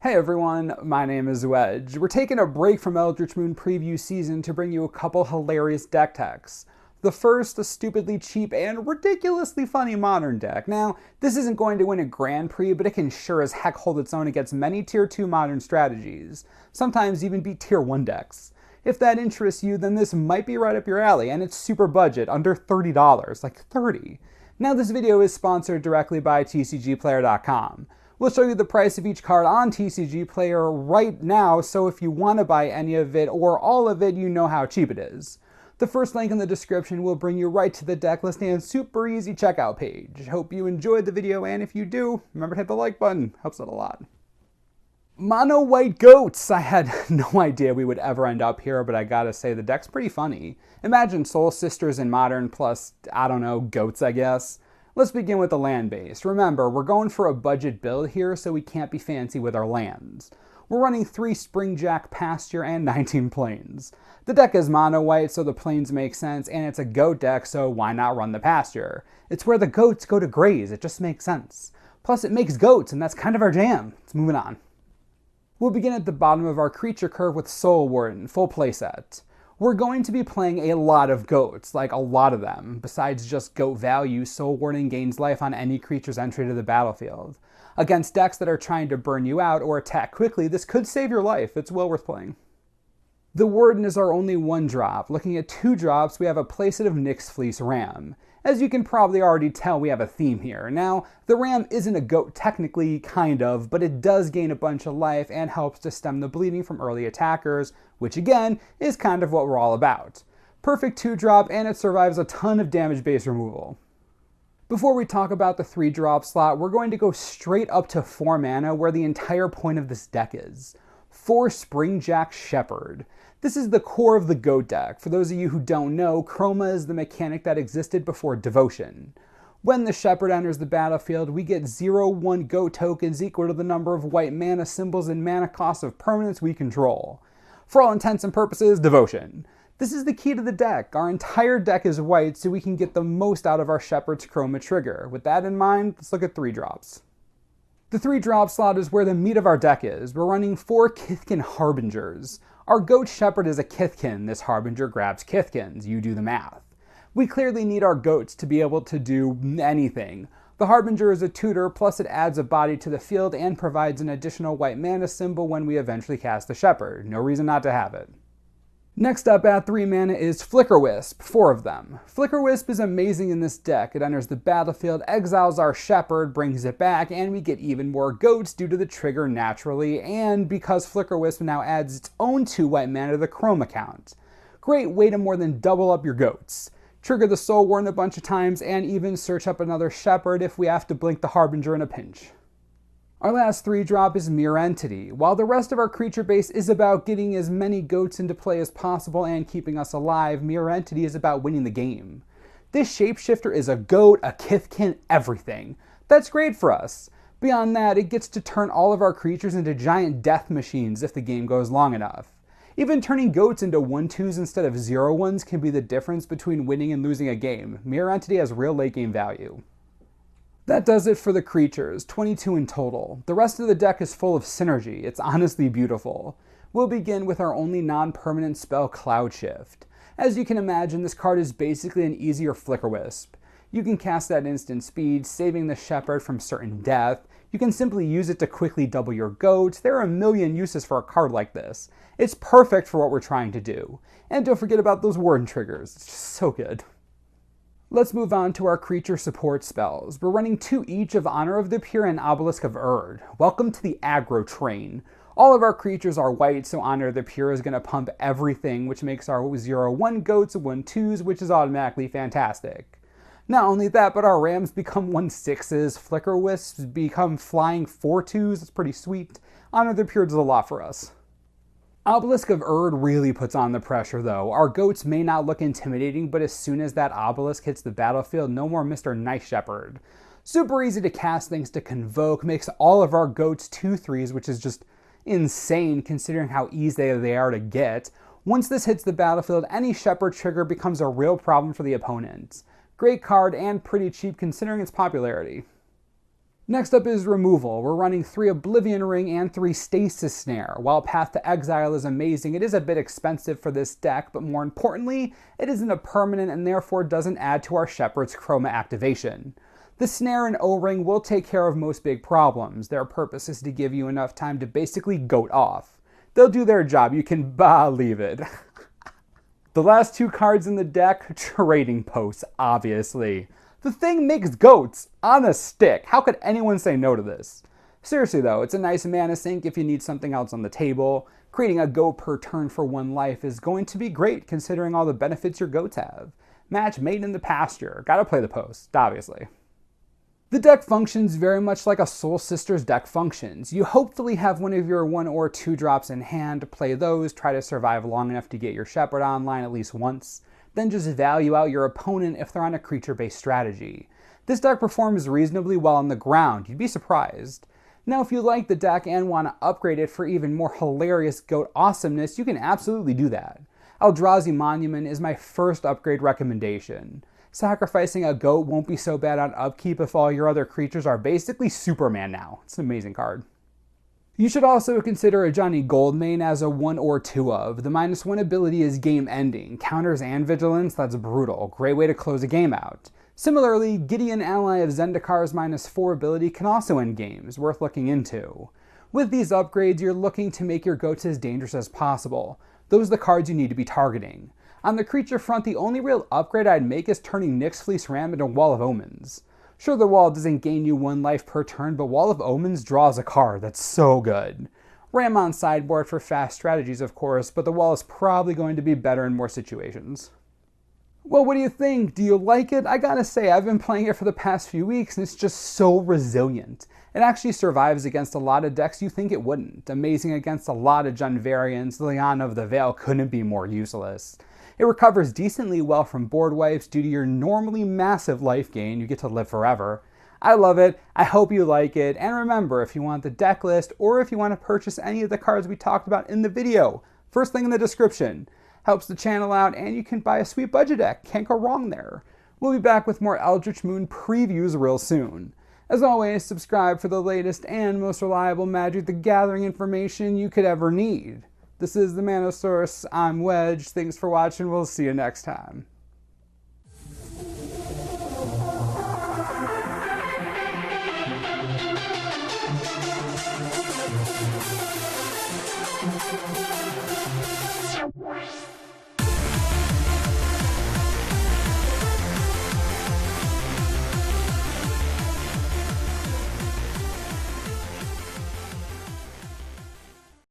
Hey everyone, my name is Wedge. We're taking a break from Eldritch Moon preview season to bring you a couple hilarious deck techs. The first, a stupidly cheap and ridiculously funny modern deck. Now, this isn't going to win a Grand Prix, but it can sure as heck hold its own against many Tier 2 modern strategies, sometimes even beat Tier 1 decks. If that interests you, then this might be right up your alley, and it's super budget, under $30, like 30. Now this video is sponsored directly by TCGplayer.com. We'll show you the price of each card on TCG Player right now, so if you want to buy any of it or all of it, you know how cheap it is. The first link in the description will bring you right to the deck listing and super easy checkout page. Hope you enjoyed the video, and if you do, remember to hit the like button. Helps out a lot. Mono White Goats! I had no idea we would ever end up here, but I gotta say the deck's pretty funny. Imagine Soul Sisters in Modern plus, I don't know, goats I guess. Let's begin with the land base. Remember, we're going for a budget build here, so we can't be fancy with our lands. We're running 3 Springjack Pasture and 19 Plains. The deck is mono white, so the Plains make sense, and it's a goat deck, so why not run the Pasture? It's where the goats go to graze, it just makes sense. Plus it makes goats, and that's kind of our jam. Let's move on. We'll begin at the bottom of our creature curve with Soul Warden, full playset. We're going to be playing a lot of goats, like a lot of them. Besides just goat value, Soul Warden gains life on any creature's entry to the battlefield. Against decks that are trying to burn you out or attack quickly, this could save your life. It's well worth playing. The Warden is our only 1-drop. Looking at 2 drops, we have a playset of Nyx's Fleece Ram. As you can probably already tell, we have a theme here. Now, the Ram isn't a goat technically, kind of, but it does gain a bunch of life and helps to stem the bleeding from early attackers, which again, is kind of what we're all about. Perfect 2-drop, and it survives a ton of damage-based removal. Before we talk about the 3-drop slot, we're going to go straight up to 4 mana, where the entire point of this deck is. 4 Springjack Shepherd. This is the core of the GOAT deck. For those of you who don't know, Chroma is the mechanic that existed before Devotion. When the Shepherd enters the battlefield, we get 0/1 GOAT tokens equal to the number of white mana symbols and mana costs of permanents we control. For all intents and purposes, Devotion. This is the key to the deck. Our entire deck is white, so we can get the most out of our Shepherd's Chroma trigger. With that in mind, let's look at 3 drops. The 3-drop slot is where the meat of our deck is. We're running 4 Kithkin Harbingers. Our Goat Shepherd is a Kithkin. This Harbinger grabs Kithkins. You do the math. We clearly need our goats to be able to do anything. The Harbinger is a tutor, plus it adds a body to the field and provides an additional white mana symbol when we eventually cast the Shepherd. No reason not to have it. Next up at 3 mana is Flicker Wisp, 4 of them. Flicker Wisp is amazing in this deck. It enters the battlefield, exiles our Shepherd, brings it back, and we get even more goats due to the trigger naturally, and because Flicker Wisp now adds its own 2 white mana to the Chroma count. Great way to more than double up your goats. Trigger the Soul Warden a bunch of times, and even search up another Shepherd if we have to blink the Harbinger in a pinch. Our last 3-drop is Mirror Entity. While the rest of our creature base is about getting as many goats into play as possible and keeping us alive, Mirror Entity is about winning the game. This shapeshifter is a goat, a Kithkin, everything. That's great for us. Beyond that, it gets to turn all of our creatures into giant death machines if the game goes long enough. Even turning goats into 1/2s instead of 0/1s can be the difference between winning and losing a game. Mirror Entity has real late game value. That does it for the creatures, 22 in total. The rest of the deck is full of synergy. It's honestly beautiful. We'll begin with our only non-permanent spell, Cloud Shift. As you can imagine, this card is basically an easier Flicker Wisp. You can cast at instant speed, saving the Shepherd from certain death. You can simply use it to quickly double your goats. There are a million uses for a card like this. It's perfect for what we're trying to do. And don't forget about those Warden triggers. It's just so good. Let's move on to our creature support spells. We're running 2 each of Honor of the Pure and Obelisk of Erd. Welcome to the aggro train. All of our creatures are white, so Honor of the Pure is going to pump everything, which makes our 0/1 goats 1/2s, which is automatically fantastic. Not only that, but our Rams become 1/6s, Flicker Wisps become flying 4/2s, it's pretty sweet. Honor of the Pure does a lot for us. Obelisk of Erd really puts on the pressure though. Our goats may not look intimidating, but as soon as that obelisk hits the battlefield, no more Mr. Nice Shepherd. Super easy to cast thanks to Convoke, makes all of our goats 2/3s, which is just insane considering how easy they are to get. Once this hits the battlefield, any Shepherd trigger becomes a real problem for the opponent. Great card and pretty cheap considering its popularity. Next up is removal. We're running 3 Oblivion Ring and 3 Stasis Snare. While Path to Exile is amazing, it is a bit expensive for this deck, but more importantly, it isn't a permanent and therefore doesn't add to our Shepherd's Chroma activation. The Snare and O-Ring will take care of most big problems. Their purpose is to give you enough time to basically goat off. They'll do their job, you can believe it. The last 2 cards in the deck, Trading Posts, obviously. The thing makes goats on a stick. How could anyone say no to this? Seriously though, it's a nice mana sink if you need something else on the table. Creating a goat per turn for 1 life is going to be great considering all the benefits your goats have. Match made in the pasture. Gotta play the post, obviously. The deck functions very much like a Soul Sisters deck functions. You hopefully have one of your 1 or 2 drops in hand, play those, try to survive long enough to get your Shepherd online at least once. Then just value out your opponent if they're on a creature-based strategy. This deck performs reasonably well on the ground, you'd be surprised. Now if you like the deck and want to upgrade it for even more hilarious goat awesomeness, you can absolutely do that. Eldrazi Monument is my first upgrade recommendation. Sacrificing a goat won't be so bad on upkeep if all your other creatures are basically Superman now. It's an amazing card. You should also consider a Johnny Goldmane as a 1 or 2 of. The -1 ability is game ending. Counters and vigilance, that's brutal. Great way to close a game out. Similarly, Gideon Ally of Zendikar's -4 ability can also end games, worth looking into. With these upgrades, you're looking to make your goats as dangerous as possible. Those are the cards you need to be targeting. On the creature front, the only real upgrade I'd make is turning Nyx Fleece Ram into Wall of Omens. Sure, the wall doesn't gain you 1 life per turn, but Wall of Omens draws a card that's so good. Ram on sideboard for fast strategies, of course, but the wall is probably going to be better in more situations. Well, what do you think? Do you like it? I gotta say, I've been playing it for the past few weeks, and it's just so resilient. It actually survives against a lot of decks you think it wouldn't. Amazing against a lot of Jund variants, Liana of the Veil couldn't be more useless. It recovers decently well from board wipes due to your normally massive life gain. You get to live forever. I love it. I hope you like it. And remember, if you want the deck list or if you want to purchase any of the cards we talked about in the video, first thing in the description. Helps the channel out and you can buy a sweet budget deck. Can't go wrong there. We'll be back with more Eldritch Moon previews real soon. As always, subscribe for the latest and most reliable Magic the Gathering information you could ever need. This is the Mana Source. I'm Wedge. Thanks for watching. We'll see you next time.